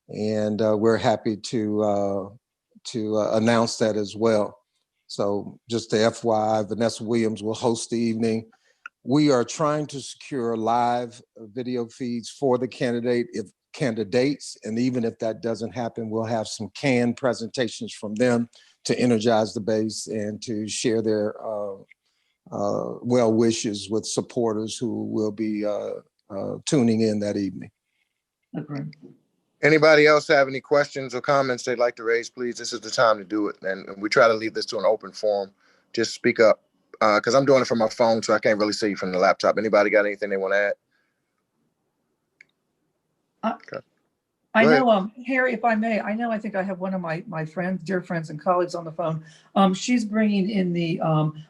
and we're happy to announce that as well. So just the FYI, Vanessa Williams will host the evening. We are trying to secure live video feeds for the candidates, and even if that doesn't happen, we'll have some canned presentations from them to energize the base and to share their well wishes with supporters who will be tuning in that evening. Okay. Anybody else have any questions or comments they'd like to raise, please? This is the time to do it. And we try to leave this to an open forum. Just speak up, because I'm doing it from my phone, so I can't really see you from the laptop. Anybody got anything they want to add? Okay. I know, Harry, if I may, I think I have one of my friends, dear friends and colleagues on the phone. She's bringing in the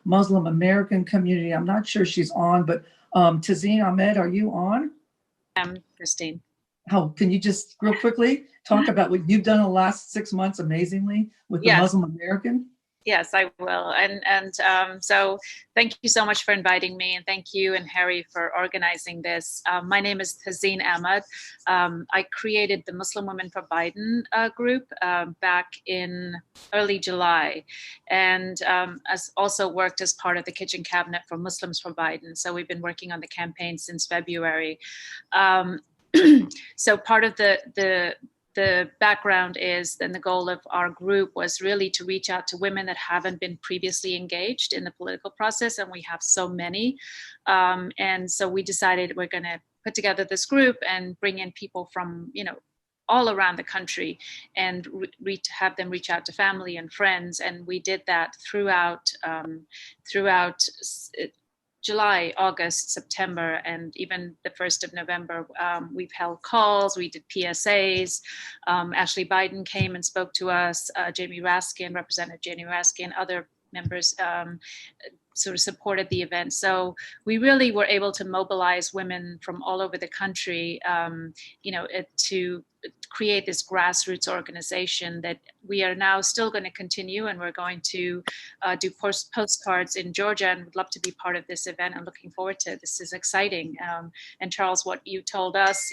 Muslim American community. I'm not sure she's on, but Tazeen Ahmed, are you on? Christine. How can you just real quickly talk about what you've done in the last 6 months amazingly with the Muslim American? Yes, I will. And so thank you so much for inviting me, and thank you and Harry for organizing this. My name is Tazeen Ahmed. I created the Muslim Women for Biden group back in early July, and has also worked as part of the kitchen cabinet for Muslims for Biden. So we've been working on the campaign since February. So part of the background is, and the goal of our group was really to reach out to women that haven't been previously engaged in the political process, and we have so many. And so we decided we're going to put together this group and bring in people from, all around the country and have them reach out to family and friends. And we did that throughout July, August, September, and even the 1st of November. We've held calls, we did PSAs. Ashley Biden came and spoke to us, Representative Jamie Raskin, other members sort of supported the event. So we really were able to mobilize women from all over the country, to create this grassroots organization that we are now still going to continue, and we're going to do postcards in Georgia, and would love to be part of this event and looking forward to it. This is exciting. And Charles, what you told us,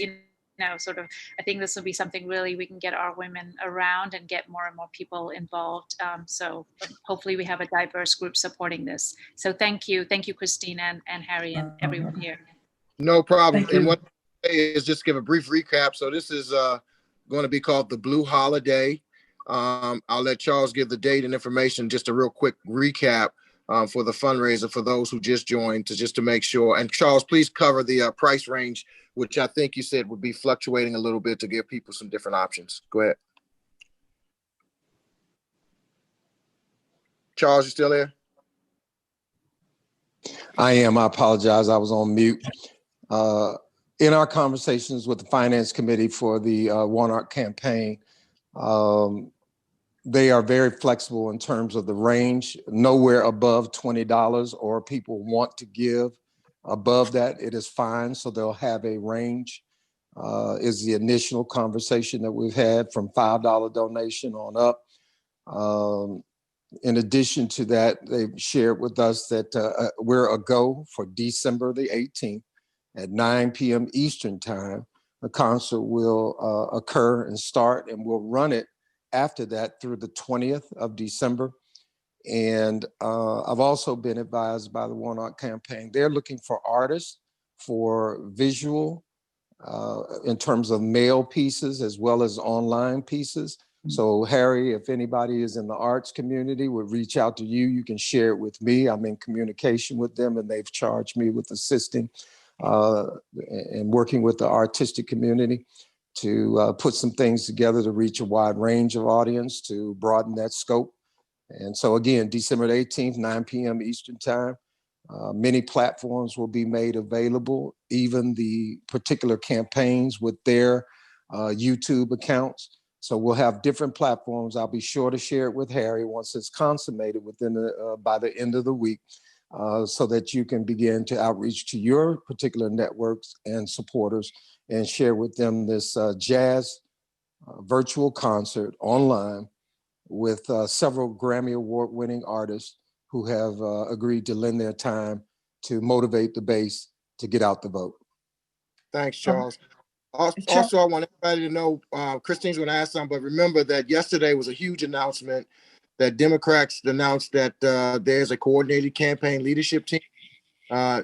I think this will be something really we can get our women around and get more and more people involved. So hopefully we have a diverse group supporting this. So thank you, Christine and Harry and everyone here. No problem. And what I say is just give a brief recap. So this is going to be called the Blue Holiday. I'll let Charles give the date and information, just a real quick recap for the fundraiser for those who just joined, just to make sure. And Charles, please cover the price range, which I think you said would be fluctuating a little bit to give people some different options. Go ahead. Charles, you still there? I am. I apologize. I was on mute. In our conversations with the Finance Committee for the Wont campaign, they are very flexible in terms of the range, nowhere above $20, or people want to give above that, it is fine. So they'll have a range, is the initial conversation that we've had, from $5 donation on up. In addition to that, they've shared with us that we're a go for December the 18th at 9 p.m. Eastern time. The concert will occur and start, and we'll run it after that through the 20th of December. And I've also been advised by the Wont campaign, they're looking for artists for visual in terms of mail pieces as well as online pieces. So Harry, if anybody is in the arts community, would reach out to you, you can share it with me. I'm in communication with them, and they've charged me with assisting and working with the artistic community to put some things together to reach a wide range of audience, to broaden that scope. And so again, December 18th, 9 p.m. Eastern time, many platforms will be made available, even the particular campaigns with their YouTube accounts. So we'll have different platforms. I'll be sure to share it with Harry once it's consummated by the end of the week, so that you can begin to outreach to your particular networks and supporters and share with them this jazz virtual concert online with several Grammy Award-winning artists who have agreed to lend their time to motivate the base to get out the vote. Thanks, Charles. Also, I want everybody to know, Christine's going to ask something, but remember that yesterday was a huge announcement that Democrats announced that there's a coordinated campaign leadership team,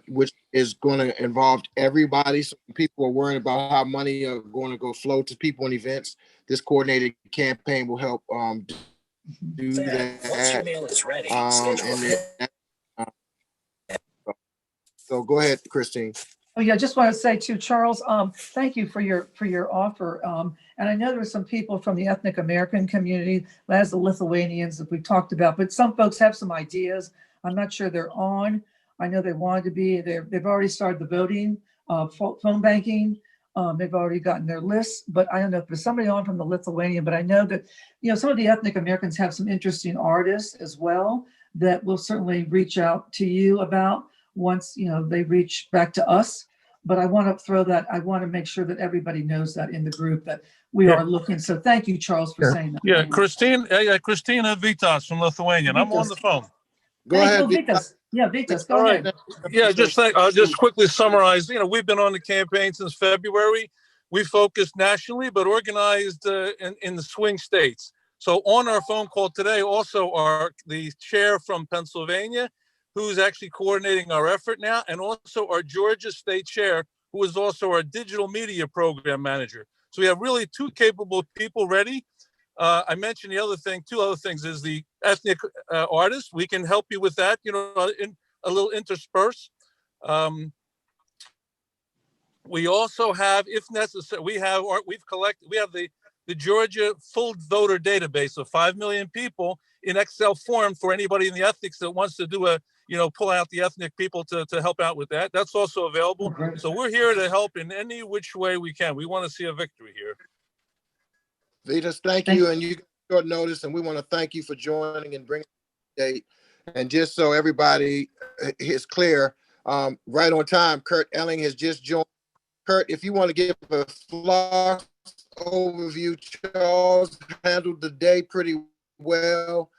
which is going to involve everybody. So people are worried about how money are going to go flow to people and events. This coordinated campaign will help do that. Once your mail is ready, schedule so go ahead, Christine. Oh yeah, I just want to say too, Charles, thank you for your offer. And I know there were some people from the ethnic American community, as the Lithuanians that we talked about, but some folks have some ideas. I'm not sure they're on. I know they wanted to be there. They've already started the voting, phone banking. They've already gotten their lists, but I don't know if there's somebody on from the Lithuanian, but I know that, some of the ethnic Americans have some interesting artists as well that will certainly reach out to you about once, they reach back to us. But I want to I want to make sure that everybody knows that in the group that we are looking. So thank you, Charles, for saying that. Yeah, Christina Vitas from Lithuania. I'm on the phone. Go ahead, Vitas. Yeah, Vitas, go All ahead. right. Yeah, I'll just quickly summarize. We've been on the campaign since February. We focused nationally, but organized in the swing states. So on our phone call today also are the chair from Pennsylvania, who's actually coordinating our effort now, and also our Georgia state chair, who is also our digital media program manager. So we have really two capable people ready. I mentioned two other things is the ethnic artists. We can help you with that, in a little intersperse. We also have, if necessary, we have the Georgia full voter database of 5 million people in Excel form for anybody in the ethnics that wants to do pull out the ethnic people to help out with that. That's also available. Okay. So we're here to help in any which way we can. We want to see a victory here. Vitas, thank you. And you got short notice, and we want to thank you for joining and bringing the date. And just so everybody is clear, right on time, Kurt Elling has just joined. Kurt, if you want to give a flawless overview, Charles handled the day pretty well.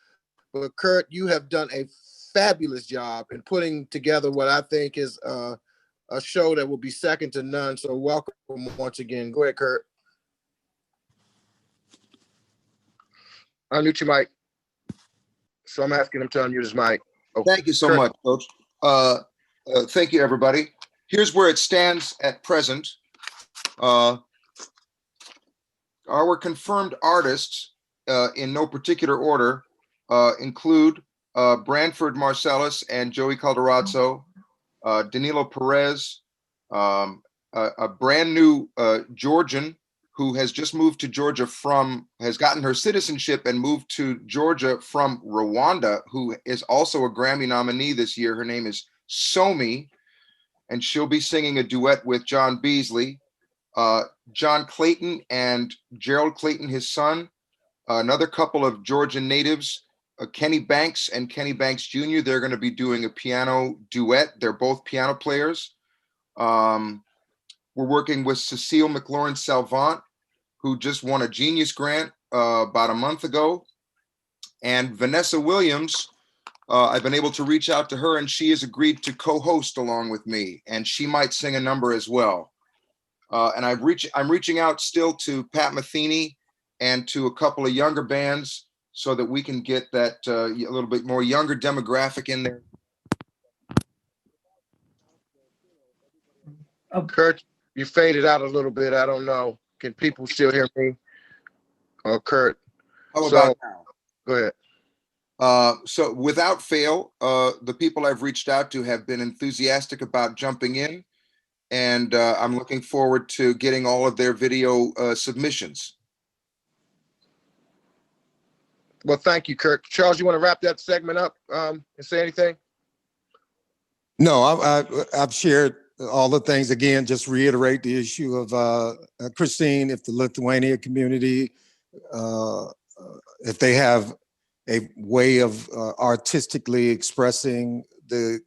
But Kurt, you have done a fabulous job in putting together what I think is a show that will be second to none. So welcome once again. Go ahead, Kurt. Unmute your mic. So I'm asking him to unmute his mic. Okay. Thank you so much, Coach. Thank you, everybody. Here's where it stands at present. Our confirmed artists, in no particular order, include Branford Marcellus and Joey Calderazzo, Danilo Perez, a brand new Georgian who has just moved to Georgia has gotten her citizenship and moved to Georgia from Rwanda, who is also a Grammy nominee this year. Her name is Somi, and she'll be singing a duet with John Beasley. John Clayton and Gerald Clayton, his son, another couple of Georgian natives, Kenny Banks and Kenny Banks Jr. They're going to be doing a piano duet. They're both piano players. We're working with Cecile McLaurin Salvant, who just won a Genius Grant about a month ago. And Vanessa Williams, I've been able to reach out to her, and she has agreed to co-host along with me, and she might sing a number as well. And I'm reaching out still to Pat Metheny and to a couple of younger bands so that we can get that a little bit more younger demographic in there. Oh, Kurt, you faded out a little bit. I don't know. Can people still hear me? Oh, Kurt. How about now? Go ahead. So without fail, the people I've reached out to have been enthusiastic about jumping in, and I'm looking forward to getting all of their video submissions. Well, thank you, Kurt. Charles, you want to wrap that segment up and say anything? No, I've shared all the things. Again, just reiterate the issue of Christine, if the Lithuania community, if they have a way of artistically expressing the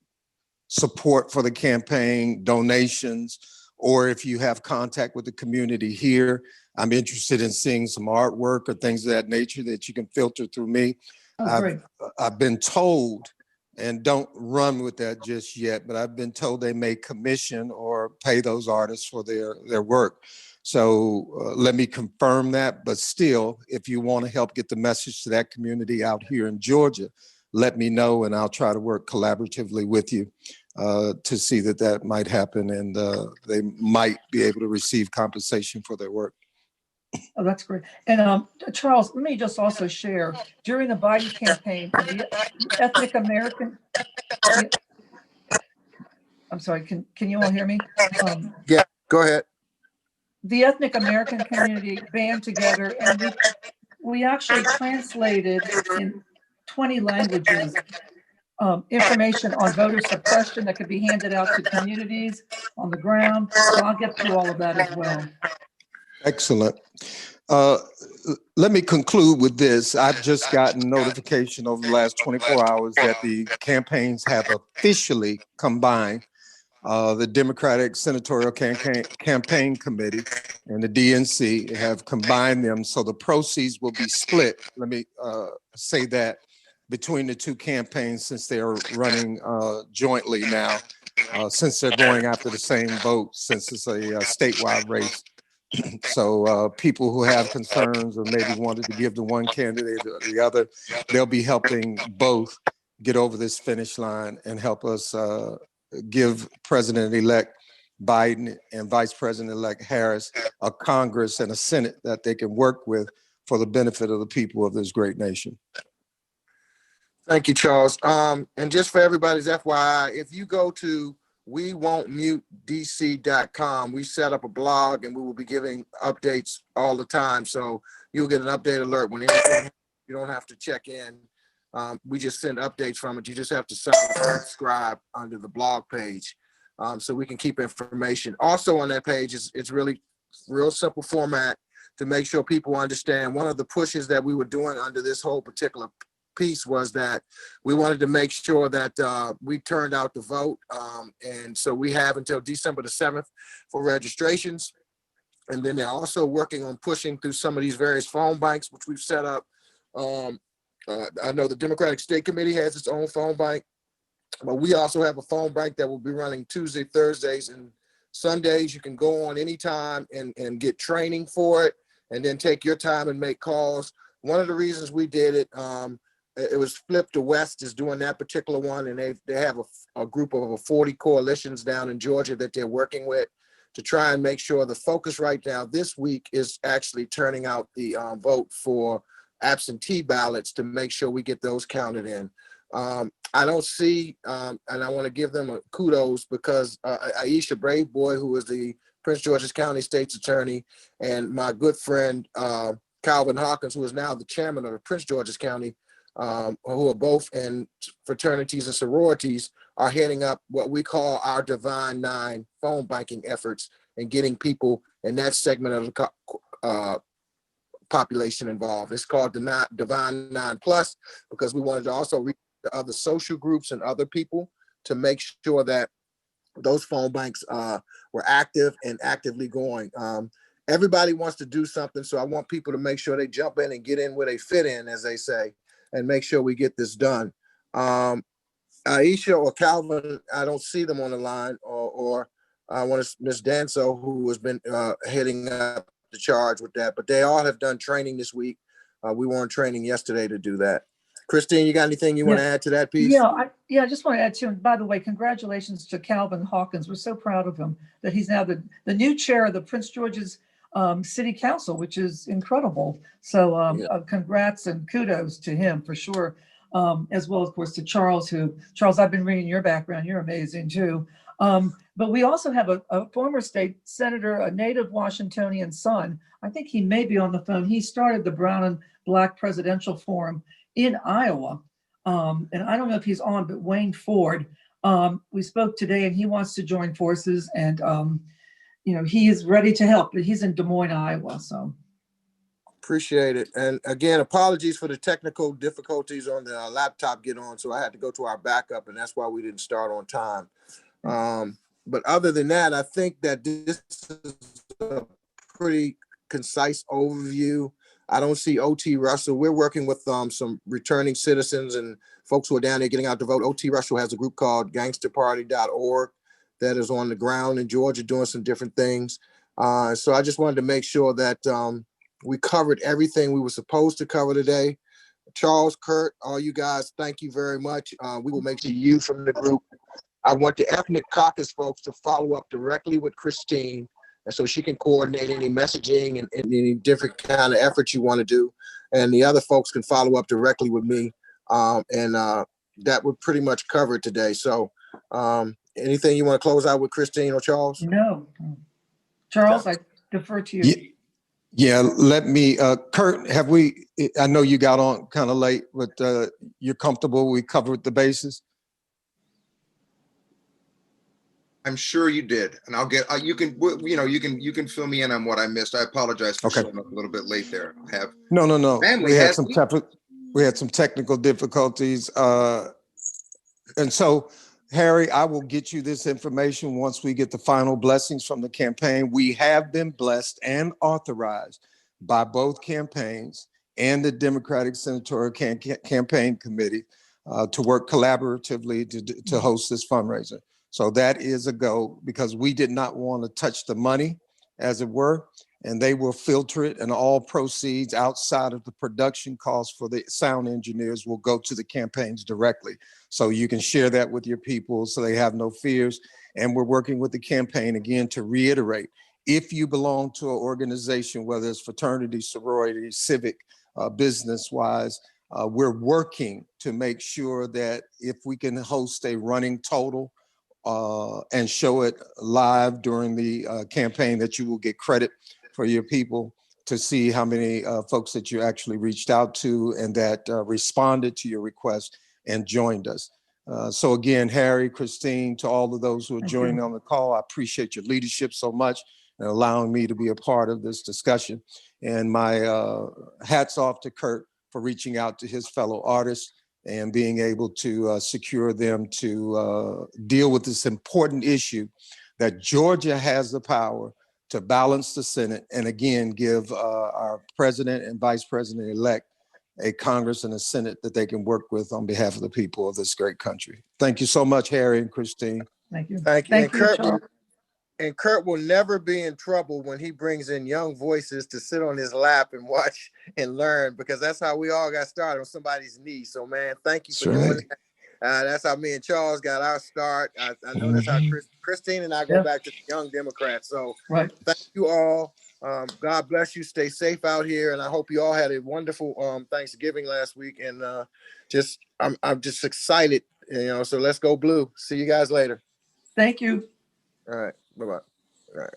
support for the campaign, donations, or if you have contact with the community here, I'm interested in seeing some artwork or things of that nature that you can filter through me. I've been told, and don't run with that just yet, but I've been told they may commission or pay those artists for their work. So let me confirm that. But still, if you want to help get the message to that community out here in Georgia, let me know, and I'll try to work collaboratively with you to see that that might happen, and they might be able to receive compensation for their work. Oh, that's great. And Charles, let me just also share, during the Biden campaign, the ethnic American, I'm sorry, can you all hear me? Yeah, go ahead. The ethnic American community band together, and we actually translated in 20 languages information on voter suppression that could be handed out to communities on the ground. So I'll get you all of that as well. Excellent. Let me conclude with this. I've just gotten notification over the last 24 hours that the campaigns have officially combined. The Democratic Senatorial Campaign Committee and the DNC have combined them, so the proceeds will be split. Let me say that between the two campaigns, since they are running jointly now, since they're going after the same vote, since it's a statewide race. So people who have concerns or maybe wanted to give to one candidate or the other, they'll be helping both get over this finish line and help us give President-elect Biden and Vice President-elect Harris a Congress and a Senate that they can work with for the benefit of the people of this great nation. Thank you, Charles. And just for everybody's FYI, if you go to wewontmutedc.com, we set up a blog and we will be giving updates all the time. So you'll get an update alert when anything, you don't have to check in. We just send updates from it. You just have to subscribe under the blog page so we can keep information. Also on that page, it's really real simple format to make sure people understand. One of the pushes that we were doing under this whole particular piece was that we wanted to make sure that we turned out the vote. And so we have until December the 7th for registrations. And then they're also working on pushing through some of these various phone banks, which we've set up. I know the Democratic State Committee has its own phone bank, but we also have a phone bank that will be running Tuesday, Thursdays, and Sundays. You can go on anytime and get training for it, and then take your time and make calls. One of the reasons we did it, it was Flip the West is doing that particular one, and they have a group of over 40 coalitions down in Georgia that they're working with to try and make sure the focus right now this week is actually turning out the vote for absentee ballots to make sure we get those counted in. I don't see, and I want to give them a kudos because Aisha Brave Boy, who is the Prince George's County State's Attorney, and my good friend Calvin Hawkins, who is now the chairman of Prince George's County, who are both in fraternities and sororities, are heading up what we call our Divine Nine phone banking efforts and getting people in that segment of the population involved. It's called the Divine Nine Plus because we wanted to also reach the other social groups and other people to make sure that those phone banks were active and actively going. Everybody wants to do something, so I want people to make sure they jump in and get in where they fit in, as they say, and make sure we get this done. Aisha or Calvin, I don't see them on the line, or I want to Miss Danso, who has been heading up the charge with that, but they all have done training this week. We were on training yesterday to do that. Christine, you got anything you want to add to that piece? I just want to add to, and by the way, congratulations to Calvin Hawkins. We're so proud of him that he's now the new chair of the Prince George's City Council, which is incredible. So congrats and kudos to him for sure. As well, of course, to Charles, Charles, I've been reading your background. You're amazing too. But we also have a former state senator, a native Washingtonian son. I think he may be on the phone. He started the Brown and Black Presidential Forum in Iowa. And I don't know if he's on, but Wayne Ford, we spoke today and he wants to join forces, and he is ready to help, but he's in Des Moines, Iowa. So appreciate it. And again, apologies for the technical difficulties on the laptop get on. So I had to go to our backup, and that's why we didn't start on time. But other than that, I think that this is a pretty concise overview. I don't see O.T. Russell. We're working with some returning citizens and folks who are down there getting out to vote. O.T. Russell has a group called gangsterparty.org that is on the ground in Georgia doing some different things. So I just wanted to make sure that we covered everything we were supposed to cover today. Charles, Kurt, all you guys, thank you very much. We will make sure you from the group. I want the ethnic caucus folks to follow up directly with Christine, and so she can coordinate any messaging and any different kind of efforts you want to do. And the other folks can follow up directly with me. That would pretty much cover it today. So anything you want to close out with, Christine or Charles? No. Charles, I defer to you. Yeah, let me, Kurt, I know you got on kind of late, but you're comfortable we covered the bases? I'm sure you did, and I'll get. You can fill me in on what I missed. I apologize for showing up a little bit late there. No. Family We had has some technical difficulties, and so Harry, I will get you this information once we get the final blessings from the campaign. We have been blessed and authorized by both campaigns and the Democratic Senatorial Campaign Committee to work collaboratively to host this fundraiser. So that is a go, because we did not want to touch the money, as it were, and they will filter it, and all proceeds outside of the production costs for the sound engineers will go to the campaigns directly. So you can share that with your people so they have no fears. And we're working with the campaign again to reiterate, if you belong to an organization, whether it's fraternity, sorority, civic, business-wise, we're working to make sure that if we can host a running total and show it live during the campaign, that you will get credit for your people to see how many folks that you actually reached out to and that responded to your request and joined us. So again, Harry, Christine, to all of those who are joining on the call, I appreciate your leadership so much and allowing me to be a part of this discussion. And my hats off to Kurt for reaching out to his fellow artists and being able to secure them to deal with this important issue that Georgia has the power to balance the Senate and again give our president and vice president-elect a Congress and a Senate that they can work with on behalf of the people of this great country. Thank you so much, Harry and Christine. Thank you. Thank you. Charles. Kurt will never be in trouble when he brings in young voices to sit on his lap and watch and learn, because that's how we all got started, on somebody's knee. So, man, thank you for doing that. That's how me and Charles got our start. I know that's how Christine and I go back to the Young Democrats. So thank you all. God bless you. Stay safe out here. And I hope you all had a wonderful Thanksgiving last week. And I'm just excited, so let's go blue. See you guys later. Thank you. All right. Bye-bye. All right.